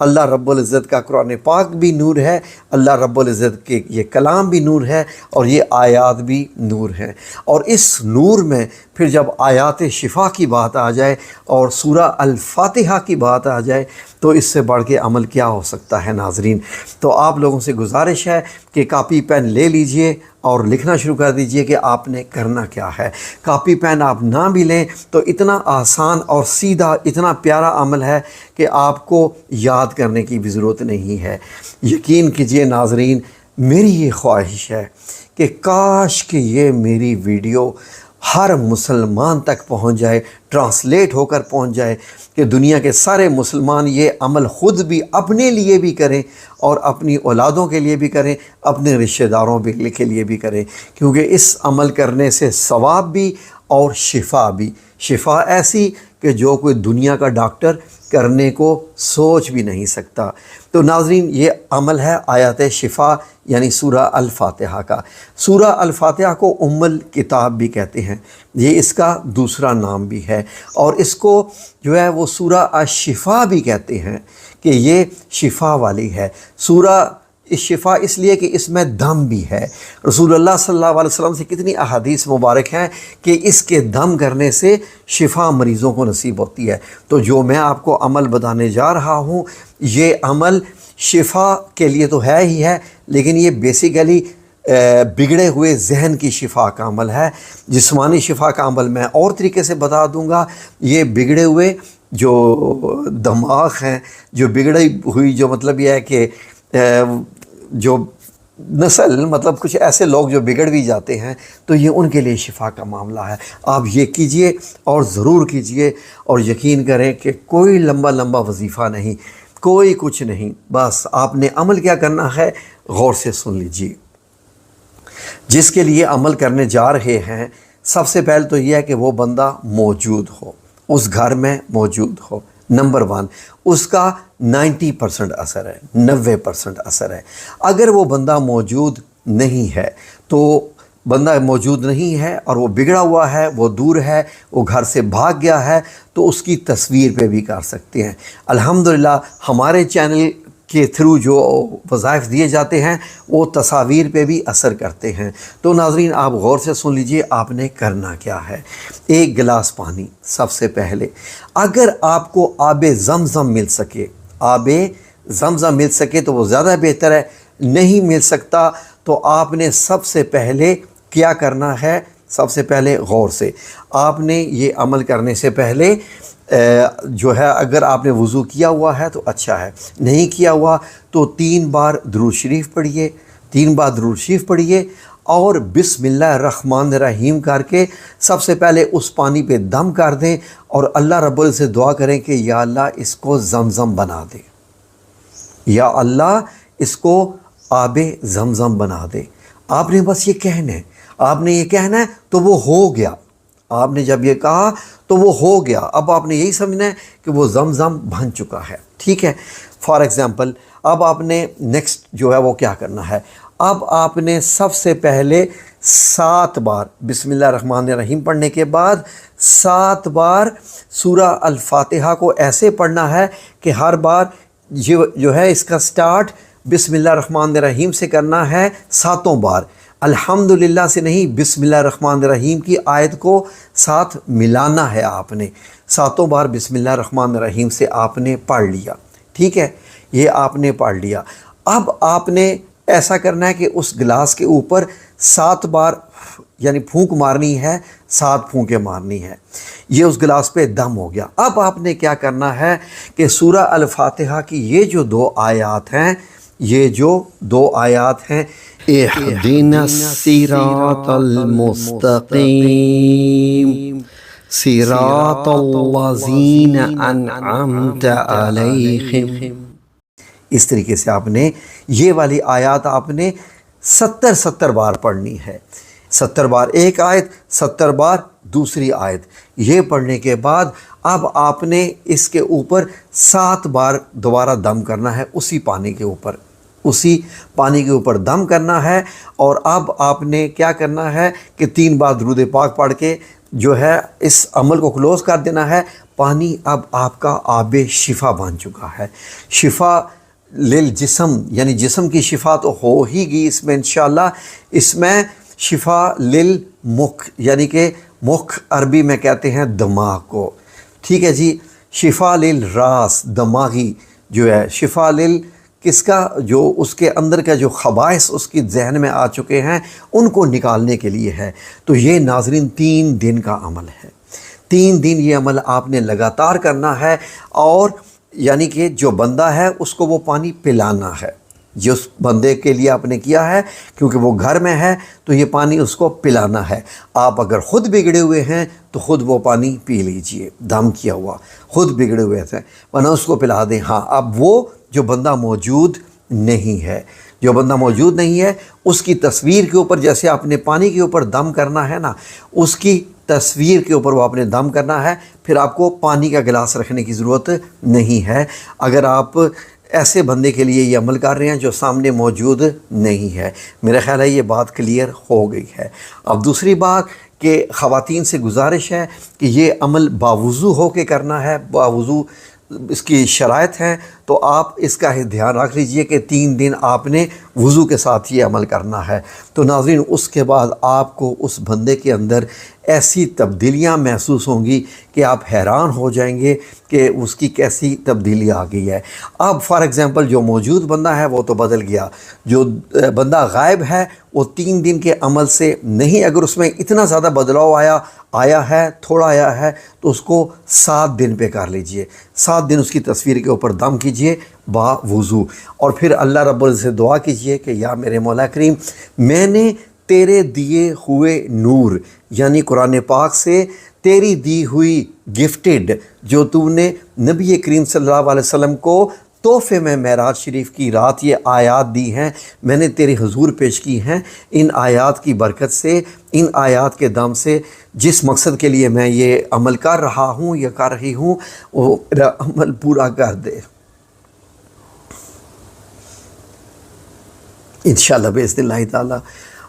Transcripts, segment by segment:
اللہ رب العزت کا قرآن پاک بھی نور ہے، اللہ رب العزت کے یہ کلام بھی نور ہے، اور یہ آیات بھی نور ہیں۔ اور اس نور میں پھر جب آیات شفا کی بات آ جائے اور سورہ الفاتحہ کی بات آ جائے تو اس سے بڑھ کے عمل کیا ہو سکتا ہے ناظرین۔ تو آپ لوگوں سے گزارش ہے کہ کاپی پین لے لیجئے اور لکھنا شروع کر دیجئے کہ آپ نے کرنا کیا ہے۔ کاپی پین آپ نہ بھی لیں تو اتنا آسان اور سیدھا، اتنا پیارا عمل ہے کہ آپ کو یاد کرنے کی بھی ضرورت نہیں ہے۔ یقین کیجئے ناظرین، میری یہ خواہش ہے کہ کاش کہ یہ میری ویڈیو ہر مسلمان تک پہنچ جائے، ٹرانسلیٹ ہو کر پہنچ جائے، کہ دنیا کے سارے مسلمان یہ عمل خود بھی اپنے لیے بھی کریں اور اپنی اولادوں کے لیے بھی کریں، اپنے رشتہ داروں کے لیے بھی کریں، کیونکہ اس عمل کرنے سے ثواب بھی اور شفا بھی، شفا ایسی کہ جو کوئی دنیا کا ڈاکٹر کرنے کو سوچ بھی نہیں سکتا۔ تو ناظرین، یہ عمل ہے آیات شفا یعنی سورہ الفاتحہ کا۔ سورہ الفاتحہ کو ام الکتاب بھی کہتے ہیں، یہ اس کا دوسرا نام بھی ہے، اور اس کو جو ہے وہ سورہ الشفا بھی کہتے ہیں کہ یہ شفا والی ہے۔ سورہ شفا اس لیے کہ اس میں دم بھی ہے۔ رسول اللہ صلی اللہ علیہ وسلم سے کتنی احادیث مبارک ہیں کہ اس کے دم کرنے سے شفا مریضوں کو نصیب ہوتی ہے۔ تو جو میں آپ کو عمل بتانے جا رہا ہوں، یہ عمل شفا کے لیے تو ہے ہی ہے، لیکن یہ بیسیکلی بگڑے ہوئے ذہن کی شفا کا عمل ہے۔ جسمانی شفا کا عمل میں اور طریقے سے بتا دوں گا، یہ بگڑے ہوئے جو دماغ ہیں، جو بگڑی ہوئی، جو مطلب یہ ہے کہ جو نسل، مطلب کچھ ایسے لوگ جو بگڑ بھی جاتے ہیں، تو یہ ان کے لیے شفا کا معاملہ ہے۔ آپ یہ کیجئے اور ضرور کیجئے، اور یقین کریں کہ کوئی لمبا وظیفہ نہیں، کوئی کچھ نہیں، بس آپ نے عمل کیا کرنا ہے، غور سے سن لیجئے۔ جس کے لیے عمل کرنے جا رہے ہیں، سب سے پہلے تو یہ ہے کہ وہ بندہ موجود ہو، اس گھر میں موجود ہو۔ نمبر 1، اس کا 90% اثر ہے، 90% اثر ہے۔ اگر وہ بندہ موجود نہیں ہے، تو بندہ موجود نہیں ہے اور وہ بگڑا ہوا ہے، وہ دور ہے، وہ گھر سے بھاگ گیا ہے، تو اس کی تصویر پہ بھی کر سکتے ہیں۔ الحمدللہ ہمارے چینل کے تھرو جو وظائف دیے جاتے ہیں وہ تصاویر پہ بھی اثر کرتے ہیں۔ تو ناظرین، آپ غور سے سن لیجئے آپ نے کرنا کیا ہے۔ 1 گلاس پانی سب سے پہلے، اگر آپ کو آب زمزم مل سکے، آب زمزم مل سکے تو وہ زیادہ بہتر ہے، نہیں مل سکتا تو آپ نے سب سے پہلے کیا کرنا ہے، سب سے پہلے غور سے آپ نے یہ عمل کرنے سے پہلے جو ہے، اگر آپ نے وضو کیا ہوا ہے تو اچھا ہے، نہیں کیا ہوا تو 3 بار درود شریف پڑھیے، 3 بار درود شریف پڑھیے، اور بسم اللہ الرحمن الرحیم کر کے سب سے پہلے اس پانی پہ دم کر دیں، اور اللہ رب العزت سے دعا کریں کہ یا اللہ اس کو زمزم بنا دے، یا اللہ اس کو آب زمزم بنا دے۔ آپ نے بس یہ کہنا ہے، آپ نے یہ کہنا ہے تو وہ ہو گیا۔ آپ نے جب یہ کہا تو وہ ہو گیا، اب آپ نے یہی سمجھنا ہے کہ وہ زمزم بن چکا ہے، ٹھیک ہے۔ فار ایگزامپل، اب آپ نے نیکسٹ جو ہے وہ کیا کرنا ہے، اب آپ نے سب سے پہلے 7 بار بسم اللہ الرحمن الرحیم پڑھنے کے بعد 7 بار سورہ الفاتحہ کو ایسے پڑھنا ہے کہ ہر بار جو ہے اس کا سٹارٹ بسم اللہ الرحمن الرحیم سے کرنا ہے 7 بار۔ الحمدللہ سے نہیں، بسم اللہ الرحمن الرحیم کی آیت کو ساتھ ملانا ہے آپ نے۔ 7 بار بسم اللہ الرحمن الرحیم سے آپ نے پڑھ لیا، ٹھیک ہے، یہ آپ نے پڑھ لیا۔ اب آپ نے ایسا کرنا ہے کہ اس گلاس کے اوپر 7 بار یعنی پھونک مارنی ہے، 7 پھونکیں مارنی ہے۔ یہ اس گلاس پہ دم ہو گیا۔ اب آپ نے کیا کرنا ہے کہ سورہ الفاتحہ کی یہ جو 2 آیات ہیں، یہ جو 2 آیات ہیں، اہدنا الصراط المستقیم صراط الذین انعمت علیہم، اس طریقے سے آپ نے یہ والی آیات آپ نے 70 بار پڑھنی ہے۔ 70 بار ایک آیت، 70 بار دوسری آیت۔ یہ پڑھنے کے بعد اب آپ نے اس کے اوپر 7 بار دوبارہ دم کرنا ہے، اسی پانی کے اوپر، اسی پانی کے اوپر دم کرنا ہے۔ اور اب آپ نے کیا کرنا ہے کہ 3 بار درود پاک پڑھ کے جو ہے اس عمل کو کلوز کر دینا ہے۔ پانی اب آپ کا آب شفا بن چکا ہے۔ شفا للجسم، یعنی جسم کی شفا تو ہو ہی گئی اس میں انشاءاللہ۔ اس میں شفا للمخ، یعنی کہ مخ عربی میں کہتے ہیں دماغ کو، ٹھیک ہے جی۔ شفا للراس، دماغی جو ہے، شفا کس کا، جو اس کے اندر کا جو خبائث اس کی ذہن میں آ چکے ہیں ان کو نکالنے کے لیے ہے۔ تو یہ ناظرین 3 دن کا عمل ہے۔ 3 دن یہ عمل آپ نے لگاتار کرنا ہے، اور یعنی کہ جو بندہ ہے اس کو وہ پانی پلانا ہے، جس بندے کے لیے آپ نے کیا ہے، کیونکہ وہ گھر میں ہے تو یہ پانی اس کو پلانا ہے۔ آپ اگر خود بگڑے ہوئے ہیں تو خود وہ پانی پی لیجئے، دم کیا ہوا، خود بگڑے ہوئے تھے ورنہ اس کو پلا دیں۔ ہاں، اب وہ جو بندہ موجود نہیں ہے، جو بندہ موجود نہیں ہے اس کی تصویر کے اوپر، جیسے آپ نے پانی کے اوپر دم کرنا ہے نا، اس کی تصویر کے اوپر وہ آپ نے دم کرنا ہے۔ پھر آپ کو پانی کا گلاس رکھنے کی ضرورت نہیں ہے، اگر آپ ایسے بندے کے لیے یہ عمل کر رہے ہیں جو سامنے موجود نہیں ہے۔ میرا خیال ہے یہ بات کلیئر ہو گئی ہے۔ اب دوسری بات کہ خواتین سے گزارش ہے کہ یہ عمل باوضو ہو کے کرنا ہے، باوضو اس کی شرائط ہیں، تو آپ اس کا دھیان رکھ لیجئے کہ 3 دن آپ نے وضو کے ساتھ یہ عمل کرنا ہے۔ تو ناظرین اس کے بعد آپ کو اس بندے کے اندر ایسی تبدیلیاں محسوس ہوں گی کہ آپ حیران ہو جائیں گے کہ اس کی کیسی تبدیلی آ گئی ہے۔ اب فار ایگزامپل جو موجود بندہ ہے وہ تو بدل گیا، جو بندہ غائب ہے وہ 3 دن کے عمل سے نہیں، اگر اس میں اتنا زیادہ بدلاؤ آیا ہے، تھوڑا آیا ہے، تو اس کو 7 دن پہ کر لیجئے۔ 7 دن اس کی تصویر کے اوپر دم کیجئے با وضو، اور پھر اللہ رب العزت سے دعا کیجئے کہ یا میرے مولا کریم، میں نے تیرے دیے ہوئے نور یعنی قرآن پاک سے تیری دی ہوئی گفٹڈ، جو تو نے نبی کریم صلی اللہ علیہ وسلم کو تحفے میں معراج شریف کی رات یہ آیات دی ہیں، میں نے تیرے حضور پیش کی ہیں۔ ان آیات کی برکت سے، ان آیات کے دم سے، جس مقصد کے لیے میں یہ عمل کر رہا ہوں یا کر رہی ہوں، وہ میرا عمل پورا کر دے انشاءاللہ باذن اللہ تعالیٰ۔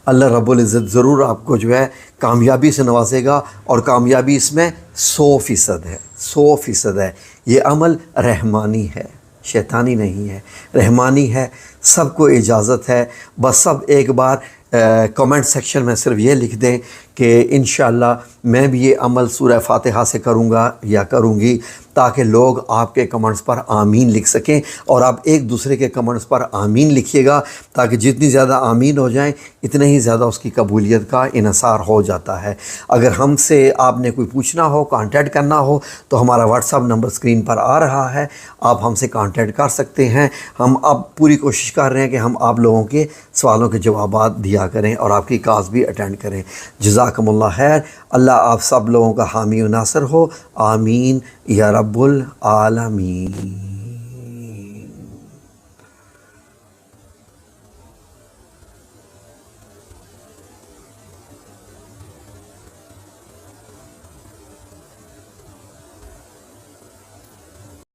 اللہ رب العزت ضرور آپ کو جو ہے کامیابی سے نوازے گا، اور کامیابی اس میں 100% ہے، 100% ہے۔ یہ عمل رحمانی ہے، شیطانی نہیں ہے، رحمانی ہے۔ سب کو اجازت ہے، بس سب ایک بار کمنٹ سیکشن میں صرف یہ لکھ دیں کہ انشاءاللہ میں بھی یہ عمل سورہ فاتحہ سے کروں گا یا کروں گی، تاکہ لوگ آپ کے کمنٹس پر آمین لکھ سکیں، اور آپ ایک دوسرے کے کمنٹس پر آمین لکھیے گا، تاکہ جتنی زیادہ آمین ہو جائیں اتنے ہی زیادہ اس کی قبولیت کا انحصار ہو جاتا ہے۔ اگر ہم سے آپ نے کوئی پوچھنا ہو، کانٹیکٹ کرنا ہو، تو ہمارا واٹس ایپ نمبر اسکرین پر آ رہا ہے، آپ ہم سے کانٹیکٹ کر سکتے ہیں۔ ہم اب پوری کوشش کر رہے ہیں کہ ہم آپ لوگوں کے سوالوں کے جوابات دیا کریں اور آپ کی کاز بھی اٹینڈ کریں۔ جزاکم اللہ خیر۔ اللہ آپ سب لوگوں کا حامی و ناصر ہو، آمین یا رب العالمین۔